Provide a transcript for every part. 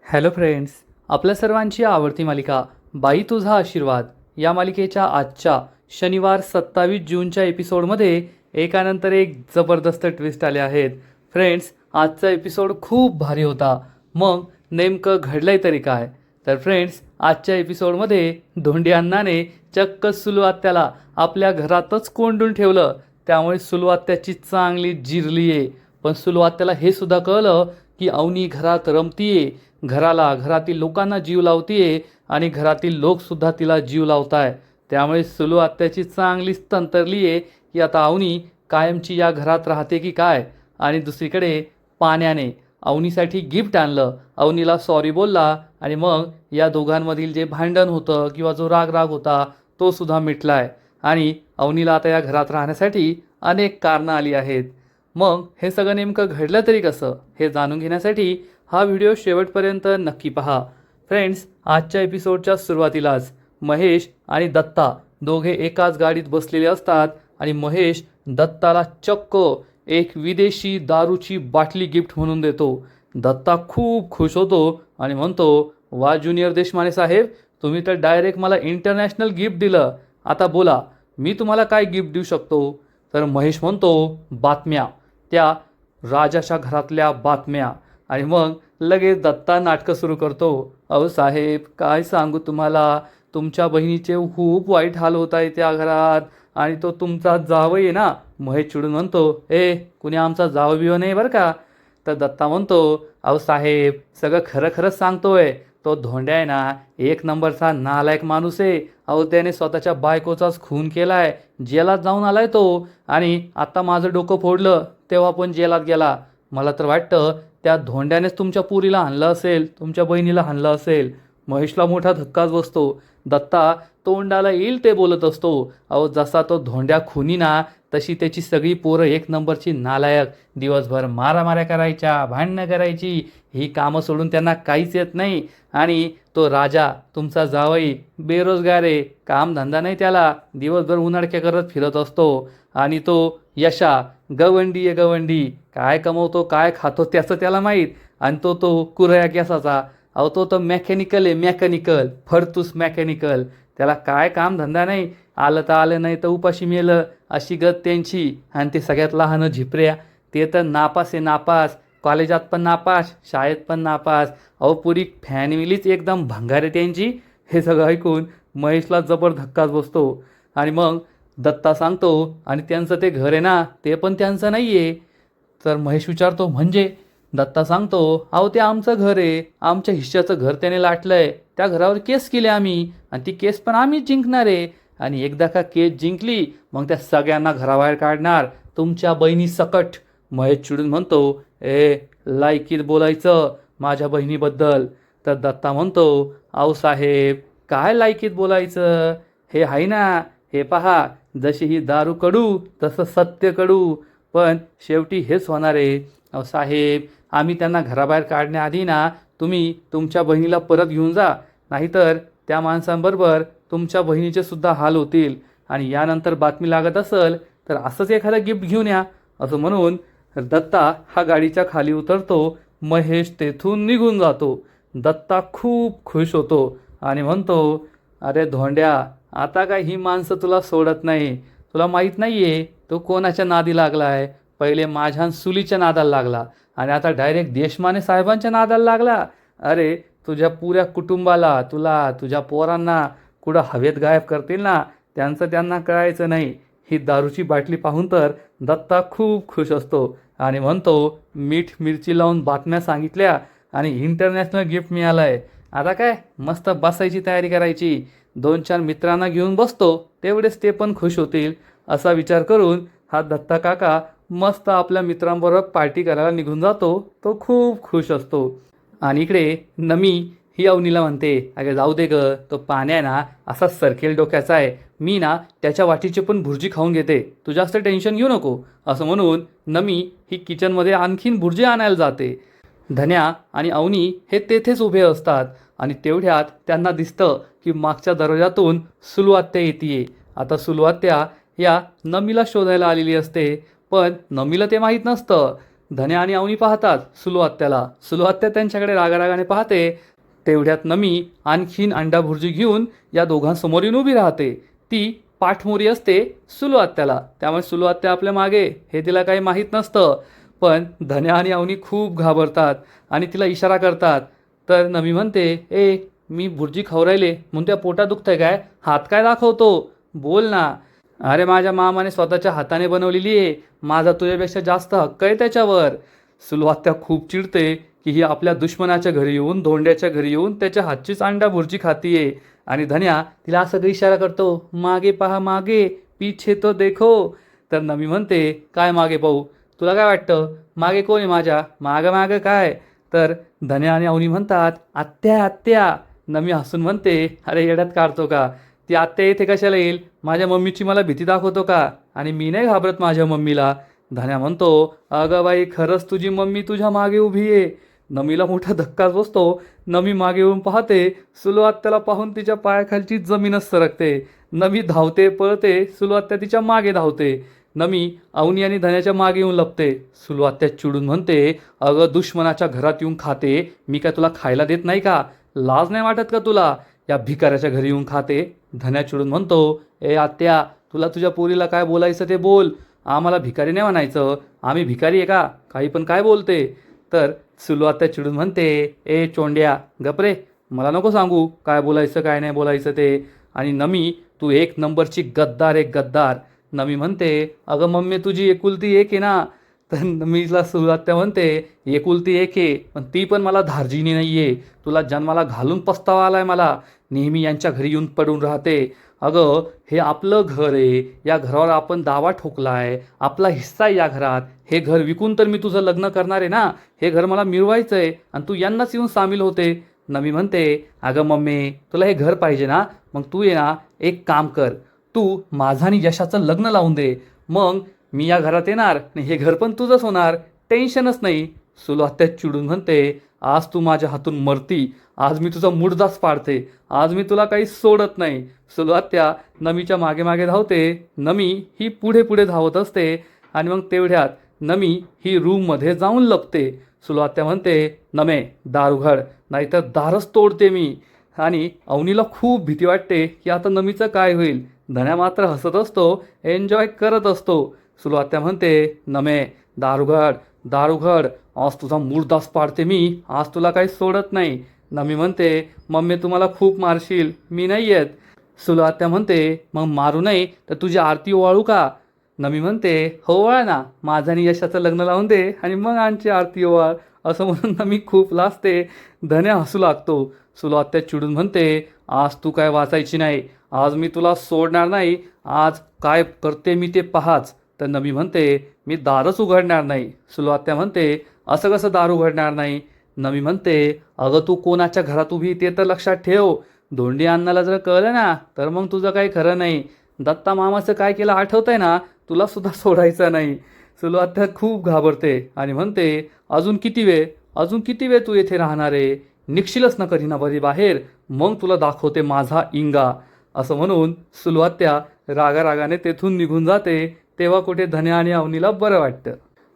Hello friends, आपल्या सर्वांची आवडती मालिका बाई तुझा आशीर्वाद या मालिकेच्या आजच्या शनिवार 27 जूनच्या एपिसोडमध्ये एकानंतर एक जबरदस्त ट्विस्ट आले आहेत. फ्रेंड्स, आजचा एपिसोड खूप भारी होता. मग नेमकं घडलंय तरी काय? तर फ्रेंड्स, आजच्या एपिसोडमध्ये धोंडी अण्णाने चक्क सुलू आत्याला आपल्या घरातच कोंडून ठेवलं. त्यामुळे सुलू आत्याची चांगली जिरली आहे. पण सुलू आत्याला हे सुद्धा कळलं की अवनी घरात रमतीये, घरातील लोकांना जीव लावतीये आणि घरातील लोकसुद्धा तिला जीव लावताय. त्यामुळे सुलू आत्याची चांगलीच तंतरली आहे की आता अवनी कायमची या घरात राहते की काय. आणि दुसरीकडे पाण्याने अवनीसाठी गिफ्ट आणलं, अवनीला सॉरी बोलला आणि मग या दोघांमधील जे भांडण होतं किंवा जो राग होता तो सुद्धा मिटलाय. आणि अवनीला आता या घरात राहण्यासाठी अनेक कारणं आली आहेत. मग हे सगळं नेमकं घडलं तरी कसं हे जाणून घेण्यासाठी हा व्हिडिओ शेवटपर्यंत नक्की पहा. फ्रेंड्स, आजच्या एपिसोडच्या सुरुवातीलाच महेश आणि दत्ता दोघे एकाच गाडीत बसलेले असतात आणि महेश दत्ताला चक्क एक विदेशी दारूची बाटली गिफ्ट म्हणून देतो. दत्ता खूप खुश होतो आणि म्हणतो, वा ज्युनियर देशमाने साहेब, तुम्ही तर डायरेक्ट मला इंटरनॅशनल गिफ्ट दिलं. आता बोला, मी तुम्हाला काय गिफ्ट देऊ शकतो? तर महेश म्हणतो, बातम्या, त्या राजाच्या घरातल्या बातम्या. आणि मग लगेच दत्ता नाटकं सुरू करतो. अहो साहेब, काय सांगू तुम्हाला, तुमच्या बहिणीचे खूप वाईट हाल होत आहे त्या घरात. आणि तो तुमचा जावई आहे ना. महेश चिडून म्हणतो, कुणी आमचा जावई बिव नाही बरं का. तर दत्ता म्हणतो, अहो साहेब, सगळं खरं खरंच सांगतोय. तो धोंड्या आहे ना, एक नंबरचा नालायक माणूस आहे. अहो, त्याने स्वतःच्या बायकोचाच खून केलाय, जेलात जाऊन आलाय तो. आणि आता माझं डोकं फोडलं तेव्हा पण जेलात गेला. मला तर वाटतं त्या धोंड्यानेच तुमच्या पुरीला हाणलं असेल, तुमच्या बहिणीला हाणलं असेल. महेशला मोठा धक्काच बसतो. दत्ता तोंडाला येईल ते बोलत असतो. अहो, जसा तो धोंड्या खुनी ना, तशी त्याची सगळी पोरं एक नंबरची नालायक. दिवसभर मारामाऱ्या करायच्या, भांडणं करायची, ही कामं सोडून त्यांना काहीच येत नाही. आणि तो राजा तुमचा जावई बेरोजगार आहे, कामधंदा नाही त्याला, दिवसभर उन्हाळक्या करत फिरत असतो. आणि तो यशा गवंडी आहे, गवंडी, काय कमवतो काय खातो त्याचं त्याला माहीत. आणि तो कुरया केसाचा. अहो, तो मेकॅनिकल आहे, मेकॅनिकल, फडतूस मेकॅनिकल. त्याला काय कामधंदा नाही, आलं तर आलं, नाही तर उपाशी मेलं, अशी गत त्यांची. आणि ते सगळ्यात लहान झिपऱ्या, ते तर नापास आहे, नापास. कॉलेजात पण नापास, शाळेत पण नापास. अहो, पुरी फॅमिलीच एकदम भंगार आहे त्यांची. हे सगळं ऐकून महेशला जबर धक्काच बसतो. आणि मग दत्ता सांगतो, आणि त्यांचं ते घर आहे ना, ते पण त्यांचं नाही आहे. तर महेश विचारतो, म्हणजे? दत्ता सांगतो, अहो, ते आमचं घर आहे, आमच्या हिश्श्याचं घर त्याने लाटलं आहे. त्या घरावर केस केली आम्ही, आणि ती केस पण आम्हीच जिंकणार आहे. आणि एकदा का केस जिंकली, मग त्या सगळ्यांना घराबाहेर काढणार, तुमच्या बहिणी सकट. महेश चिडून म्हणतो, लायकीत बोलायचं माझ्या बहिणीबद्दल. तर दत्ता म्हणतो, अहो साहेब, काय लायकीत बोलायचं, हे आहे ना, हे पहा, जशी ही दारू कडू तसं सत्य कडू, पण शेवटी हेच होणार आहे. अहो साहेब, आम्ही त्यांना घराबाहेर काढण्याआधी ना, तुम्ही तुमच्या बहिणीला परत घेऊन जा, नाहीतर त्या माणसांबरोबर तुमच्या बहिणीचे सुद्धा हाल होतील. आणि यानंतर बातमी लागत असेल तर असंच एखादं गिफ्ट घेऊन या. असं म्हणून दत्ता हा गाडीच्या खाली उतरतो. महेश तेथून निघून जातो. दत्ता खूप खुश होतो आणि म्हणतो, अरे धोंड्या, आता काय ही माणसं तुला सोडत नाही. तुला माहीत नाही आहे तो कोणाच्या नादी लागला आहे. पहिले माझ्या सुलीच्या नादाला लागला आणि आता डायरेक्ट देशमाने साहेबांच्या नादाला लागला. अरे, तुझ्या पुऱ्या कुटुंबाला, तुला, तुझ्या पोरांना कुठं हवेत गायब करतील ना, त्यांचं त्यांना कळायचं नाही. ही दारूची बाटली पाहून तर दत्ता खूप खुश असतो आणि म्हणतो, मीठ मिरची लावून बातम्या सांगितल्या आणि इंटरनॅशनल गिफ्ट मिळालं आहे. आता काय मस्त बसायची तयारी करायची, 2-4 मित्रांना घेऊन बसतो, तेवढेच ते पण खुश होतील. असा विचार करून हा दत्ता काका मस्त आपल्या मित्रांबरोबर पार्टी करायला निघून जातो. तो खूप खुश असतो. आणि इकडे नमी ही अवनीला म्हणते, अगं जाऊ दे ग, तो पाण्या आहे ना, असा सरकेल डोक्याचा आहे. मी ना त्याच्या वाटीची पण भुर्जी खाऊन घेते, तू जास्त टेन्शन घेऊ नको. असं म्हणून नमी ही किचनमध्ये आणखीन भुर्जी आणायला जाते. धन्या आणि अवनी हे तेथेच उभे असतात. आणि तेवढ्यात त्यांना दिसतं की मागच्या दरवाजातून सुलू आत्या येते. आता सुलू आत्या या नमीला शोधायला आलेली असते, पण नमीला ते माहीत नसतं. धन्या आणि अवनी पाहतात सुलू आत्याला. सुलू आत्या त्यांच्याकडे रागारागाने पाहते. तेवढ्यात नमी आणखीन अंडा भुर्जी घेऊन या दोघांसमोर येऊन उभी राहते. ती पाठमोरी असते सुलू आत्याला, त्यामुळे सुलू आत्या आपल्या मागे हे तिला काही माहीत नसतं. पण धन्या आणि अवनी खूप घाबरतात आणि तिला इशारा करतात. तर नमी म्हणते, ए मी भुर्जी खाऊ राहिले म्हणून त्या पोटात दुखतंय काय? हात काय दाखवतो? बोल ना. अरे माझ्या मामाने स्वतःच्या हाताने बनवलेली आहे, माझा तुझ्यापेक्षा जास्त हक्क आहे त्याच्यावर. सुलू आत्या खूप चिडते की ही आपल्या दुश्मनाच्या घरी येऊन, धोंड्याच्या घरी येऊन त्याच्या हातचीच अंडा भुर्जी खातीये. आणि धन्या तिला असं इशारा करतो, मागे पहा मागे, पीछे तो देखो. तर नमी म्हणते, काय मागे पाहू? तुला काय वाटतं मागे कोण आहे माझ्या? मागं मागं काय? तर धन्या आणि अवनी म्हणतात, आत्या आत्या. नमी हसून म्हणते, अरे येड्यात काढतो का? ती आत्या इथे कशाला येईल? माझ्या मम्मीची मला भीती दाखवतो का? आणि मी नाही घाबरत माझ्या मम्मीला. धन्या म्हणतो, अगं बाई खरंच तुझी मम्मी तुझ्या मागे उभी आहे. नमीला मोठा धक्काच बसतो. नमी मागे येऊन पाहते, सुलू आत्याला पाहून तिच्या पायाखालची जमीनच सरकते. नमी धावते पळते, सुलू आत्या तिच्या मागे धावते. नमी अवनी आणि धन्याच्या मागे येऊन लपते. सुलू आत्या चिडून म्हणते, अगं दुश्मनाच्या घरात येऊन खाते, मी काय तुला खायला देत नाही का? लाज नाही वाटत का तुला? या भिकाऱ्याच्या घरी येऊन खाते. धन्या चिडून म्हणतो, ए आत्या तुला तुझ्या पोरीला काय बोलायचं ते बोल, आम्हाला भिकारी नाही म्हणायचं, आम्ही भिकारी आहे का? काही पण काय बोलते? तर सुलू आत्या चिडून म्हणते, ए चोंड्या गप रे, मला नको सांगू काय बोलायचं काय नाही बोलायचं ते. आणि नमी तू एक नंबरची गद्दार एक गद्दार. नमी म्हणते, अगं मम्मी तुझी एकुलती एक आहे ना. तर नमीला सुलू आत्या म्हणते, एकुलती एक आहे पण ती पण मला धार्जिनी नाही आहे, तुला जन्माला घालून पस्तावा आलाय मला. नेहमी यांच्या घरी येऊन पडून राहते. अगं हे आपलं घर आहे, या घरावर आपण दावा ठोकलाय, आपला हिस्सा आहे या घरात. हे घर विकून तर मी तुझं लग्न करणार आहे ना, हे घर मला मिळवायचं आहे आणि तू यांनाच येऊन सामील होते. नमी म्हणते, अगं मम्मी तुला हे घर पाहिजे ना, मग तू ये ना एक काम कर, तू माझं आणि यशाचं लग्न लावून दे, मग मी या घरात येणार आणि हे घर पण तुझंच होणार, टेन्शनच नाही. सुलू आत्या चिडून म्हणते, आज तू माझ्या हातून मरती, आज मी तुझा मुडदाच पाडते, आज मी तुला काही सोडत नाही. सुलू आत्या नमीच्या मागे मागे धावते. नमी ही पुढे पुढे धावत असते आणि मग तेवढ्यात नमी ही रूममध्ये जाऊन लपते. सुलू आत्या म्हणते, नमे दार उघड नाहीतर दारच तोडते मी. आणि अवनीला खूप भीती वाटते की आता नमीचं काय होईल. धन्या मात्र हसत असतो, एन्जॉय करत असतो. सुलू आत्या म्हणते, नमे दार उघड दार उघड, आज तुझा मुर्दाच पाडते मी, आज तुला काही सोडत नाही. नमी म्हणते, मम्मी तुम्हाला खूप मारशील, मी नाही येत. सुलू आत्या म्हणते, मग मारू नाही तर तुझी आरती ओवाळू का? नमी म्हणते, हो ओवाळ ना, माझं आणि यशाचं लग्न लावून दे आणि मग आमची आरती ओवाळ. असं म्हणून नमी खूप लाजते. धन्या हसू लागतो. सुलू आत्या चिडून म्हणते, आज तू काय वाचायची नाही, आज मी तुला सोडणार नाही, आज काय करते मी ते पाहाच. तर नमी म्हणते, मी दारच उघडणार नाही. सुलू आत्या म्हणते, असं कसं दार उघडणार नाही? नमी म्हणते, अगं तू कोणाच्या घरात उभी ते तर लक्षात ठेव, धोंडी अण्णाला जर कळलं ना तर मग तुझं काही खरं नाही. दत्ता मामाचं काय केलं आठवतंय ना, तुला सुद्धा सोडायचं नाही. सुलू आत्या खूप घाबरते आणि म्हणते, अजून किती वेळ, अजून किती वेळ तू येथे राहणार आहे? निघशीलच ना कधी ना बरी बाहेर, मग तुला दाखवते माझा इंगा. असं म्हणून सुलू आत्या रागारागाने तेथून निघून जाते. तेव्हा कुठे धन्या आणि अवनीला बरं वाटतं.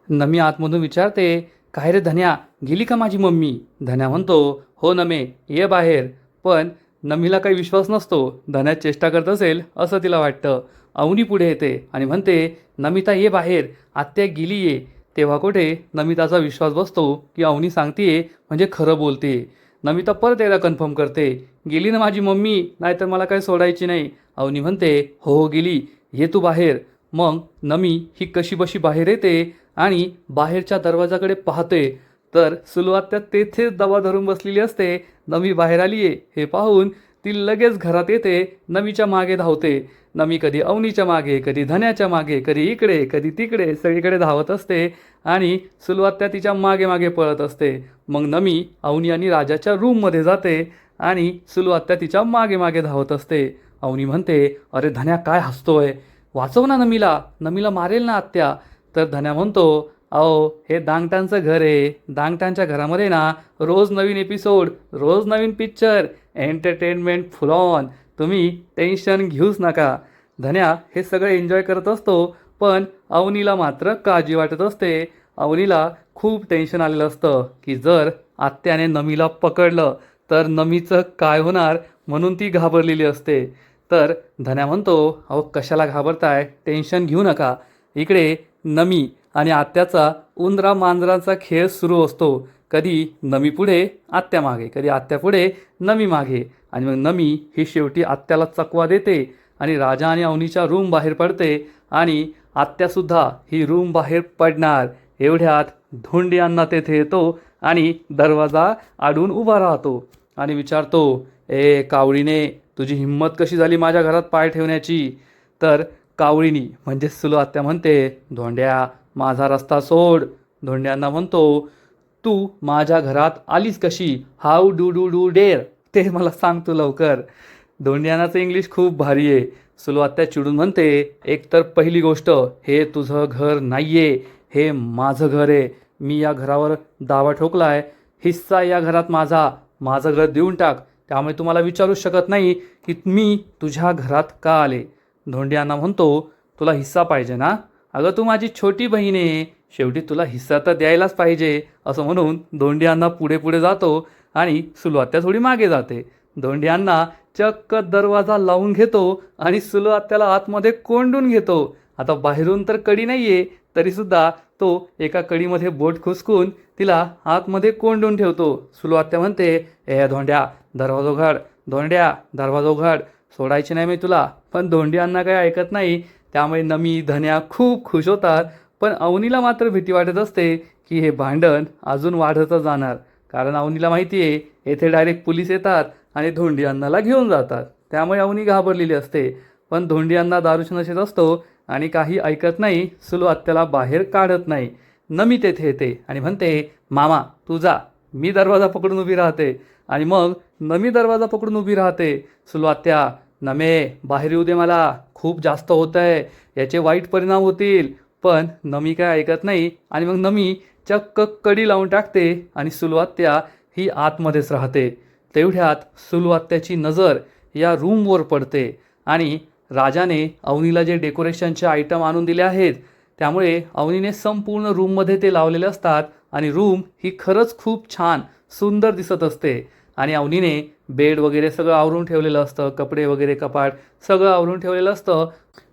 नमी आतमधून विचारते, काय रे धन्या, गेली का माझी मम्मी? धन्या म्हणतो, हो नमे ये बाहेर. पण नमीला काही विश्वास नसतो, धन्या चेष्टा करत असेल असं तिला वाटतं. अवनी पुढे येते आणि म्हणते, नमिता ये बाहेर, आत्या गेली ये. तेव्हा कुठे नमिताचा विश्वास बसतो की अवनी सांगतीये म्हणजे खरं बोलते. नमिता परत एकदा कन्फर्म करते, गेली ना माझी मम्मी, नाहीतर मला काही सोडायची नाही. अवनी म्हणते, हो गेली, ये तू बाहेर. मग नमी ही कशी बशी बाहेर येते आणि बाहेरच्या दरवाजाकडे पाहते. तर सुलू आत्या तेथेच दबा धरून बसलेली असते. नमी बाहेर आली आहे हे पाहून ती लगेच घरात येते, नमीच्या मागे धावते. नमी कधी अवनीच्या मागे, कधी धन्याच्या मागे, कधी इकडे कधी तिकडे सगळीकडे धावत असते आणि सुलू आत्या तिच्या मागे मागे पळत असते. मग नमी अवनी आणि राजाच्या रूममध्ये जाते आणि सुलू आत्या तिच्या मागे मागे धावत असते. अवनी म्हणते, अरे धन्या काय हसतोय, वाचव ना नमीला, नमीला मारेल ना आत्या. तर धन्या म्हणतो, अहो हे दांगटांचं घर आहे, दांगटांच्या घरामध्ये ना रोज नवीन एपिसोड, रोज नवीन पिक्चर, एंटरटेनमेंट फुल ऑन, तुम्ही टेन्शन घेऊच नका. धन्या हे सगळं एन्जॉय करत असतो, पण अवनीला मात्र काळजी वाटत असते. अवनीला खूप टेन्शन आलेलं असतं की जर आत्याने नमीला पकडलं तर नमीचं काय होणार, म्हणून ती घाबरलेली असते. तर धन्या म्हणतो, अहो कशाला घाबरताय, टेन्शन घेऊ नका. इकडे नमी आणि आत्याचा उंदरा मांजराचा खेळ सुरू असतो. कधी नमी पुढे आत्या मागे, कधी आत्या पुढे नमी मागे, आणि मग नमी ही शेवटी आत्याला चकवा देते आणि राजा आणि अवनीच्या रूम बाहेर पडते आणि आत्यासुद्धा ही रूम बाहेर पडणार. एवढ्यात धोंडी अण्णा तेथे येतो आणि दरवाजा आडून उभा राहतो आणि विचारतो, ए कावळीने, तुझी हिंमत कशी झाली माझ्या घरात पाय ठेवण्याची? तर कावळीनी म्हणजे सुलो आत्या म्हणते, धोंड्या माझा रस्ता सोड. धोंड्यांना म्हणतो, तू माझ्या घरात आलीस कशी? How do do do dare, ते मला सांग तू लवकर. धोंड्यानाचं इंग्लिश खूप भारी आहे. सुलो आत्या चिडून म्हणते, एक तर पहिली गोष्ट, हे तुझं घर नाहीये, हे माझं घर आहे. मी या घरावर दावा ठोकलाय, हिस्सा या घरात माझा, माझं घर देऊन टाक. त्यामुळे तुम्हाला विचारूच शकत नाही की मी तुझ्या घरात का आले. धोंड्यांना म्हणतो, तुला हिस्सा पाहिजे ना? अगं तू माझी छोटी बहीण आहे, शेवटी तुला हिस्सा तर द्यायलाच पाहिजे. असं म्हणून धोंड्यांना पुढे पुढे जातो आणि सुलो आत्या थोडी मागे जाते. धोंड्यांना चक्क दरवाजा लावून घेतो आणि सुलो आत्याला आतमध्ये कोंडून घेतो. आता बाहेरून तर कडी नाहीये, तरीसुद्धा तो एका कडीमध्ये बोट खुसकून तिला आतमध्ये कोंडून ठेवतो. सुलो आत्या म्हणते, ए धोंड्या दरवाजा उघड, धोंड्या दरवाजा उघड, सोडायची नाही मी तुला. पण धोंड्यांना काही ऐकत नाही. त्यामुळे नमी धन्या खूप खुश होतात. पण अवनीला मात्र भीती वाटत असते की हे भांडण अजून वाढतच जाणार. कारण अवनीला माहिती आहे येथे डायरेक्ट पोलीस येतात आणि धोंडी अण्णाला घेऊन जातात. त्यामुळे अवनी घाबरलेली असते. पण धोंडी अण्णा दारूच्या नशेत असतो आणि काही ऐकत नाही. सुलो आत्याला बाहेर काढत नाही. नमी तेथे येते आणि म्हणते, मामा तू जा, मी दरवाजा पकडून उभी राहते. आणि मग नमी दरवाजा पकडून उभी राहते. सुलो आत्या, नमे बाहेर येऊ दे, मला खूप जास्त होत आहे, याचे वाईट परिणाम होतील. पण नमी काय ऐकत नाही आणि मग नमी चक्क कडी लावून टाकते आणि सुलो आत्या ही आतमध्येच राहते. तेवढ्यात सुलो आत्याची नजर या रूमवर पडते आणि राजाने अवनीला जे डेकोरेशनचे आयटम आणून दिले आहेत त्यामुळे अवनीने संपूर्ण रूममध्ये ते लावलेले असतात आणि रूम ही खरंच खूप छान सुंदर दिसत असते. आणि अवनीने बेड वगैरे सगळं आवरून ठेवलेलं असतं, कपडे वगैरे कपाट सगळं आवरून ठेवलेलं असतं.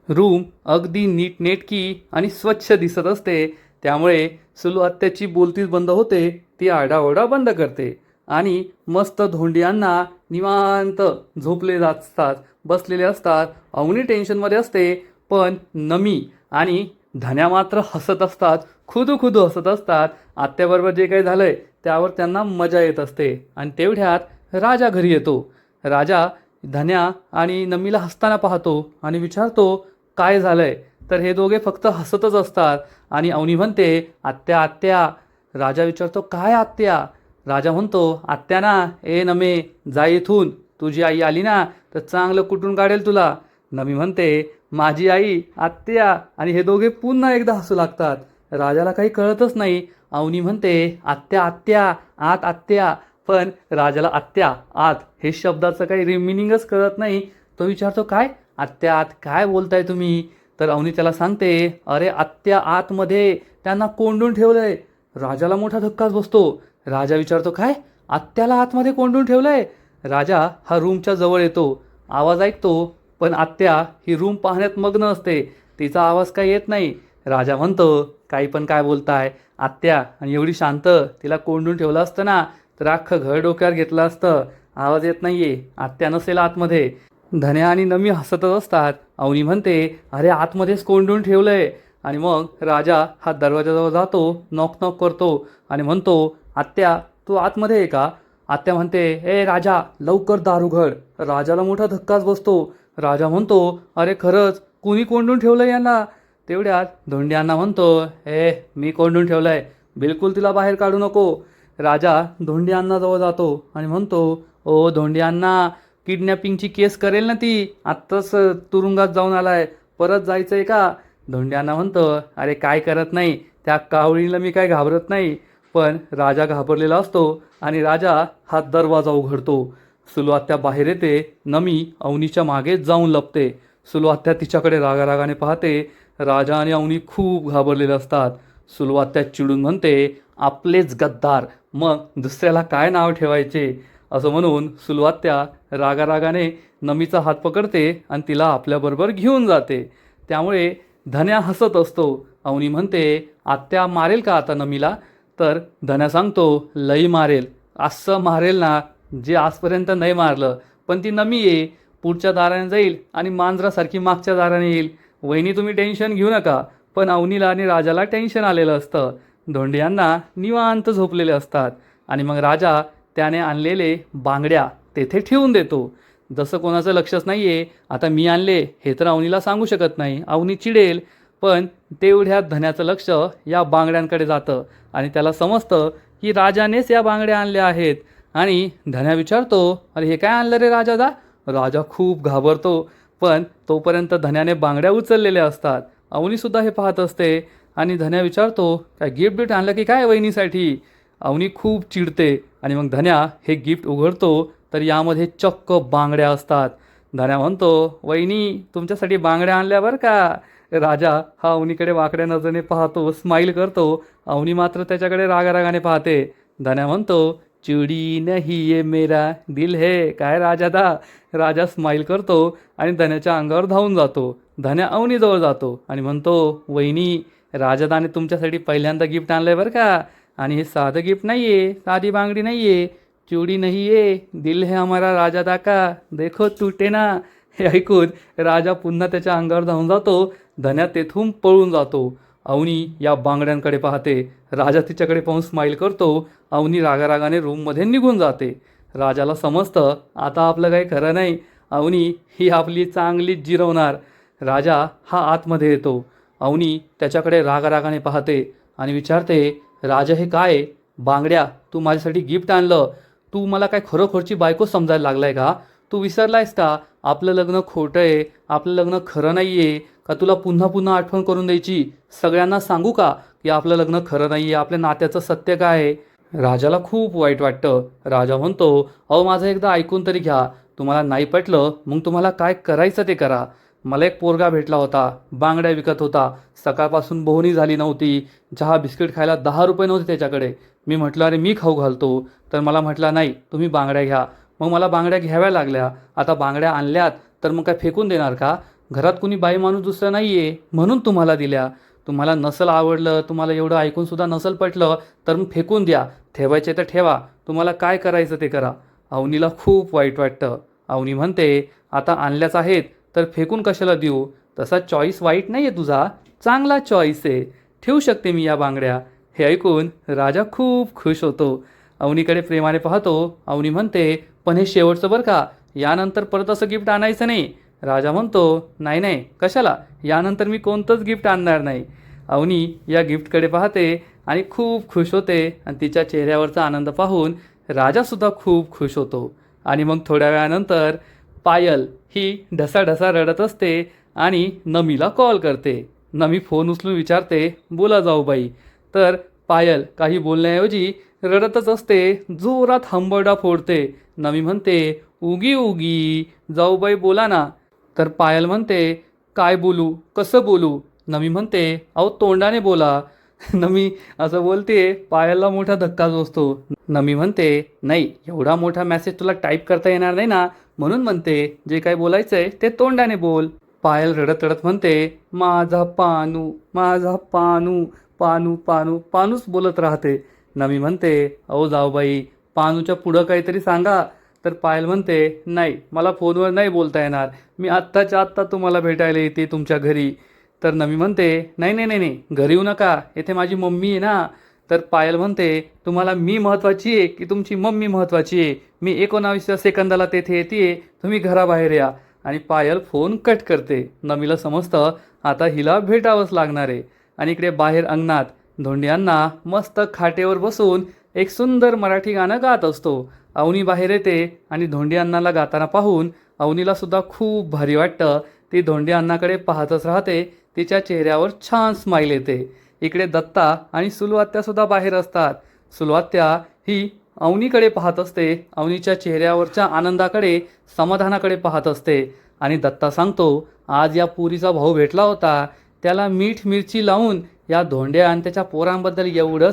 रूम अगदी नीटनेटकी आणि स्वच्छ दिसत असते. त्यामुळे सुलो आत्याची बोलतीच बंद होते, ती आरडाओरडा बंद करते आणि मस्त धोंड्यांना निवांत झोपले असतात, बसलेले असतात. अवनी टेन्शनमध्ये असते, पण नमी आणि धन्या मात्र हसत असतात, खुदू खुदू हसत असतात. आत्याबरोबर जे काही झालंय त्यावर त्यांना मजा येत असते. आणि तेवढ्यात राजा घरी येतो. राजा धन्या आणि नमीला हसताना पाहतो आणि विचारतो, काय झालंय? तर हे दोघे फक्त हसतच असतात. आणि अवनी म्हणते, आत्या आत्या. राजा विचारतो, काय आत्या? राजा म्हणतो, आत्या ना, ए नमे जा इथून, तुझी आई आली ना तर चांगलं कुटून काढेल तुला. नमी म्हणते, माझी आई आत्या. आणि हे दोघे पुन्हा एकदा हसू लागतात. राजाला काही कळतच नाही. अवनी म्हणते, आत्या आत्या आत आत्या. पण राजाला आत्या आत हे शब्दाचं काही मिनिंगच कळत नाही. तो विचारतो, काय आत्या आत, काय बोलताय तुम्ही? तर अवनी त्याला सांगते, अरे आत्या आतमध्ये, त्यांना कोंडून ठेवलंय. राजाला मोठा धक्काच बसतो. राजा विचारतो, काय आत्याला आतमध्ये कोंडून ठेवलंय? राजा हा रूमच्या जवळ येतो, आवाज ऐकतो, पण आत्या ही रूम पाहण्यात मग्न असते, तिचा आवाज काही येत नाही. राजा म्हणतो, काही पण काय बोलताय आत्या? आणि एवढी शांत, तिला कोंडून ठेवलं असतं ना तर अख्खं घर डोक्यावर घेतलं असतं. आवाज येत नाहीये, आत्या नसेल आतमध्ये. धन्या आणि नमी हसतच असतात. अवनी म्हणते, अरे आतमध्येच कोंडून ठेवलंय. आणि मग राजा हा दरवाजाजवळ जातो, नॉक नॉक करतो आणि म्हणतो, आत्या तू आतमध्ये आहे का? आत्या म्हणते, ए राजा लवकर दार उघड. राजाला मोठा धक्काच बसतो. राजा म्हणतो, अरे खरंच कुणी कोंडून ठेवलं यांना? तेवढ्यात धोंड्यांना म्हणतो, ए मी कोंडून ठेवलंय, बिलकुल तिला बाहेर काढू नको. राजा धोंड्यांनाजवळ जातो आणि म्हणतो, ओ धोंड्यांना, किडनॅपिंगची केस करेल ना ती, आत्ताच तुरुंगात जाऊन आलाय, परत जायचं आहे का? धोंड्यांना म्हणतो, अरे काय करत नाही, त्या कावळीला मी काय घाबरत नाही. पण राजा घाबरलेला असतो आणि राजा हा दरवाजा उघडतो. सुलो आत्या बाहेर येते. नमी अवनीच्या मागे जाऊन लपते. सुलो आत्या तिच्याकडे रागारागाने पाहते. राजा आणि अवनी खूप घाबरलेले असतात. सुलो आत्या चिडून म्हणते, आपलेच गद्दार, मग दुसऱ्याला काय नाव ठेवायचे, असं म्हणून सुलवात्या रागारागाने नमीचा हात पकडते आणि तिला आपल्याबरोबर घेऊन जाते. त्यामुळे धन्या हसत असतो. अवनी म्हणते, आत्या मारेल का आता नमीला? तर धन्या सांगतो, लई मारेल, असं मारेल ना जे आजपर्यंत नाही मारलं. पण ती नमी आहे, पुढच्या दाराने जाईल आणि मांजरासारखी मागच्या दाराने येईल. वहिनी तुम्ही टेन्शन घेऊ नका. पण अवनीला आणि राजाला टेन्शन आलेलं असतं. धोंडियांना निवांत झोपलेले असतात आणि मग राजा त्याने आणलेले बांगड्या तेथे ठेवून देतो. जसं कोणाचं लक्षच नाही आहे, आता मी आणले हे तर अवनीला सांगू शकत नाही, अवनी चिडेल. पण तेवढ्यात धन्याचं लक्ष या बांगड्यांकडे जातं आणि त्याला समजतं की राजानेच या बांगड्या आणल्या आहेत. आणि धन्या विचारतो, अरे हे काय आणलं रे राजादा? राजा खूप घाबरतो. पण तोपर्यंत धन्याने बांगड्या उचललेल्या असतात. अवनीसुद्धा हे पाहत असते आणि धन्या विचारतो, काय गिफ्ट बिफ्ट आणलं की काय वहिनीसाठी? अवनी खूप चिडते आणि मग धन्या हे गिफ्ट उघडतो तर यामध्ये चक्क बांगड्या असतात. धन्या म्हणतो, वहिनी तुमच्यासाठी बांगड्या आणल्या बरं का. राजा हा अवनीकडे वाकड्या नजरेने पाहतो, स्माईल करतो. अवनी मात्र त्याच्याकडे रागारागाने पाहते. धन्या म्हणतो, चिडी नहीं ये मेरा दिल है काय राजादा. राजा स्माईल करतो आणि धन्याच्या अंगावर धावून जातो. धन्या अवनीजवळ जातो आणि म्हणतो, वहिनी राजादाने तुमच्यासाठी पहिल्यांदा गिफ्ट आणलंय बरं का. आणि हे साधं गिफ्ट नाही आहे, साधी बांगडी नाही आहे, चुडी नहीं आहे, दिल है हमारा राजादा का, देखो टूटे ना. हे ऐकून राजा पुन्हा त्याच्या अंगावर धावून जातो. धन्या तेथून पळून जातो. अवनी या बांगड्यांकडे पाहते. राजा तिच्याकडे पाहून स्माईल करतो. अवनी रागारागाने रूममध्ये निघून जाते. राजाला समजतं आता आपलं काही खरं नाही, अवनी ही आपली चांगलीच जिरवणार. राजा हा आतमध्ये येतो. अवनी त्याच्याकडे रागारागाने पाहते आणि विचारते, राजा हे काय? बांगड्या, तू माझ्यासाठी गिफ्ट आणलं. तू मला काय खरोखरची बायको समजायला लागलाय का? तू विसरलायस का आपलं लग्न खोटं आहे, आपलं लग्न खरं नाही आहे? का तुला पुन्हा पुन्हा आठवण करून द्यायची? सगळ्यांना सांगू का की आपलं लग्न खरं नाही आहे, आपल्या नात्याचं सत्य काय आहे? राजाला खूप वाईट वाटतं. राजा म्हणतो, अहो माझं एकदा ऐकून तरी घ्या. तुम्हाला नाही पटलं मग तुम्हाला काय करायचं ते करा. मला एक पोरगा भेटला होता, बांगड्या विकत होता. सकाळपासून बोहणी झाली नव्हती, चहा बिस्किट खायला 10 रुपये नव्हते त्याच्याकडे. मी म्हटलं अरे मी खाऊ घालतो. तर मला म्हटला नाही तुम्ही बांगड्या घ्या. मग मला बांगड्या घ्याव्या लागल्या. आता बांगड्या आणल्यात तर मग काय फेकून देणार का? घरात कुणी बाई माणूस दुसरा नाही आहे म्हणून तुम्हाला दिल्या. तुम्हाला नसल आवडलं, तुम्हाला एवढं ऐकूनसुद्धा नसल पटलं तर मग फेकून द्या. ठेवायचे तर ठेवा, तुम्हाला काय करायचं ते करा. अवनीला खूप वाईट वाटतं. अवनी म्हणते, आता आणल्याच आहेत तर फेकून कशाला देऊ? तसा चॉईस वाईट नाही आहे तुझा, चांगला चॉईस आहे, ठेवू शकते मी या बांगड्या. हे ऐकून राजा खूप खुश होतो. अवनीकडे प्रेमाने पाहतो. अवनी म्हणते, पण हे शेवटचं बरं का, यानंतर परत असं गिफ्ट आणायचं नाही. राजा म्हणतो, नाही नाही कशाला, यानंतर मी कोणतंच गिफ्ट आणणार नाही. अवनी या गिफ्टकडे पाहते आणि खूप खुश होते आणि तिच्या चेहऱ्यावरचा आनंद पाहून राजासुद्धा खूप खुश होतो. आणि मग थोड्या वेळानंतर पायल ही ढसाढसा रडत असते आणि नमीला कॉल करते. नमी फोन उचलून विचारते, बोला जाऊबाई. तर पायल काही बोलण्याऐवजी रडतच असते, जोरात हंबरडा फोडते. नमी म्हणते, उगी उगी जाऊबाई बोला ना. तर पायल म्हणते, काय बोलू, कसं बोलू? नमी म्हणते, अहो तोंडाने बोला. नमी असं बोलते, पायलला मोठा धक्का बसतो. नमी म्हणते, नाही एवढा मोठा मेसेज तुला टाईप करता येणार नाही ना, म्हणून म्हणते जे काय बोलायचंय ते तोंडाने बोल. पायल रडत रडत म्हणते, माझा पानू, माझा पानू, पानू पानू पानूच बोलत राहते. नमी म्हणते, अहो जाऊबाई पानूच्या पुढं काहीतरी सांगा. तर पायल म्हणते, नाही मला फोनवर नाही बोलता येणार, मी आत्ताच्या आत्ता तुम्हाला भेटायला येते तुमच्या घरी. तर नमी म्हणते, नाही नाही नाही नाही घरी येऊ नका, येथे माझी मम्मी आहे ना. तर पायल म्हणते, तुम्हाला मी महत्त्वाची आहे की तुमची मम्मी महत्त्वाची आहे? मी 19व्या सेकंदाला तेथे येते, तुम्ही घराबाहेर या. आणि पायल फोन कट करते. नमीला समजतं आता हिला भेटावंच लागणार आहे. आणि इकडे बाहेर अंगणात धोंडियांना मस्त खाटेवर बसून एक सुंदर मराठी गाणं गात असतो. अवनी बाहेर येते आणि धोंडी अण्णाला गाताना पाहून अवनीला सुद्धा खूप भारी वाटतं. ती धोंडी अण्णाकडे पाहतच राहते. तिच्या चेहऱ्यावर छान स्माईल येते. इकडे दत्ता आणि सुलवात्यासुद्धा बाहेर असतात. सुलवात्या ही अवनीकडे पाहत असते. अवनीच्या चेहऱ्यावरच्या आनंदाकडे, समाधानाकडे पाहत असते. आणि दत्ता सांगतो, आज या पुरीचा भाऊ भेटला होता, त्याला मीठ मिरची लावून या धोंड्या आणि त्याच्या पोरांबद्दल एवढं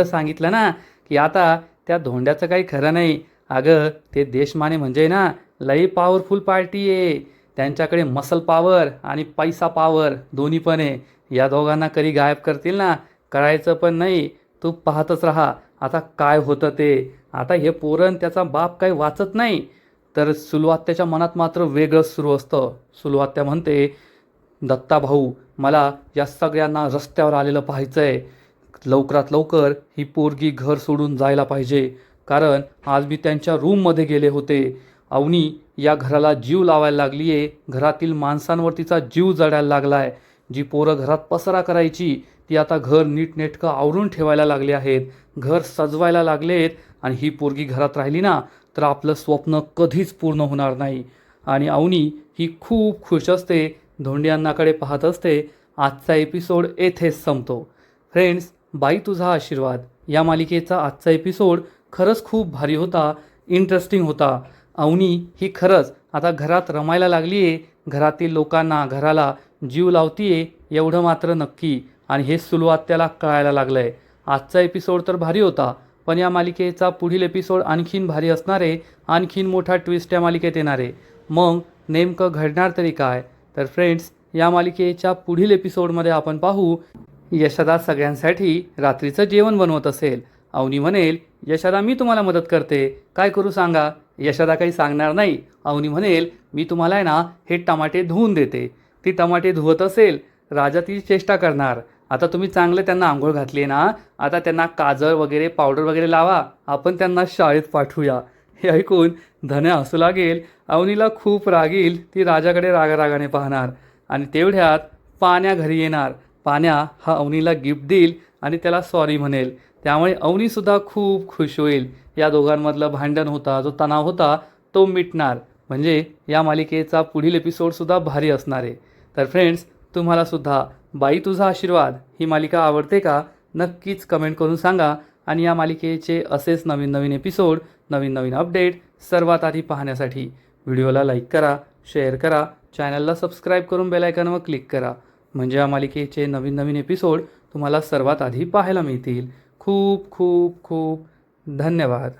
सांगितलं ना की आता त्या धोंड्याचं काही खरं नाही. अगं ते देशमाने म्हणजे ना लई पॉवरफुल पार्टी आहे. त्यांच्याकडे मसल पॉवर आणि पैसा पॉवर दोन्ही पण आहे. या दोघांना कधी गायब करतील ना कळायचं पण नाही. तू पाहतच राहा आता काय होतं ते. आता हे पोरण त्याचा बाप काही वाचत नाही. तर सुलवात्याच्या मनात मात्र वेगळंच सुरू असतं. सुलवात्या म्हणते, दत्ता भाऊ मला या सगळ्यांना रस्त्यावर आलेलं पाहायचं आहे. लवकरात लवकर ही पोरगी घर सोडून जायला पाहिजे. कारण आज मी त्यांच्या रूममध्ये गेले होते. अवनी या घराला जीव लावायला लागली आहे. घरातील माणसांवर तिचा जीव जडायला लागला आहे. जी पोरं घरात पसारा करायची ती आता घर नीटनेटकं आवरून ठेवायला लागले आहेत. घर सजवायला लागलेत. आणि ही पोरगी घरात राहिली ना तर आपलं स्वप्न कधीच पूर्ण होणार नाही. आणि अवनी ही खूप खुश असते. धोंडियांनाकडे पाहत असते. आजचा एपिसोड येथेच संपतो. फ्रेंड्स, बाई तुझा आशीर्वाद या मालिकेचा आजचा एपिसोड खरंच खूप भारी होता. इंटरेस्टिंग होता. अवनी ही खरंच आता घरात रमायला लागली आहे. घरातील लोकांना घराला जीव लावतीये एवढं मात्र नक्की. आणि हे सुलवात्याला कळायला लागलं आहे. आजचा एपिसोड तर भारी होता पण या मालिकेचा पुढील एपिसोड आणखीन भारी असणार आहे. आणखीन मोठा ट्विस्ट या मालिकेत येणार आहे. मग नेमकं घडणार तरी काय. तर फ्रेंड्स, या मालिकेच्या पुढील एपिसोडमध्ये आपण पाहू यशोदा सगळ्यांसाठी रात्रीचं जेवण बनवत असेल. अवनी म्हणेल, यशोदा मी तुम्हाला मदत करते, काय करू सांगा. यशोदा काही सांगणार नाही. अवनी म्हणेल, मी तुम्हाला आहे ना हे टमाटे धुवून देते. ती टमाटे धुवत असेल. राजा ती चेष्टा करणार, आता तुम्ही चांगले त्यांना आंघोळ घातली आहे ना, आता त्यांना काजळ वगैरे पावडर वगैरे लावा, आपण त्यांना शाळेत पाठवूया. हे ऐकून धन्या हसू लागेल. अवनीला खूप राग येईल. ती राजाकडे रागारागाने पाहणार. आणि तेवढ्यात पाण्या घरी येणार. पाण्या हा अवनीला गिफ्ट देईल आणि त्याला सॉरी म्हणेल. त्यामुळे अवनीसुद्धा खूप खुश होईल. या दोघांमधलं भांडण होता जो तणाव होता तो मिटणार. म्हणजे या मालिकेचा पुढील एपिसोडसुद्धा भारी असणार आहे. तर फ्रेंड्स, तुम्हालासुद्धा बाई तुझा आशीर्वाद ही मालिका आवडते का नक्कीच कमेंट करून सांगा. आणि या मालिकेचे असेच नवीन नवीन एपिसोड नवीन नवीन अपडेट सर्वात आधी पाहण्यासाठी व्हिडिओला लाईक करा, शेअर करा, चॅनलला सबस्क्राईब करून बेल आयकॉनवर क्लिक करा. म्हणजे या मालिकेचे नवीन नवीन एपिसोड तुम्हाला सर्वात आधी पाहायला मिळतील. खूप खूप खूप धन्यवाद.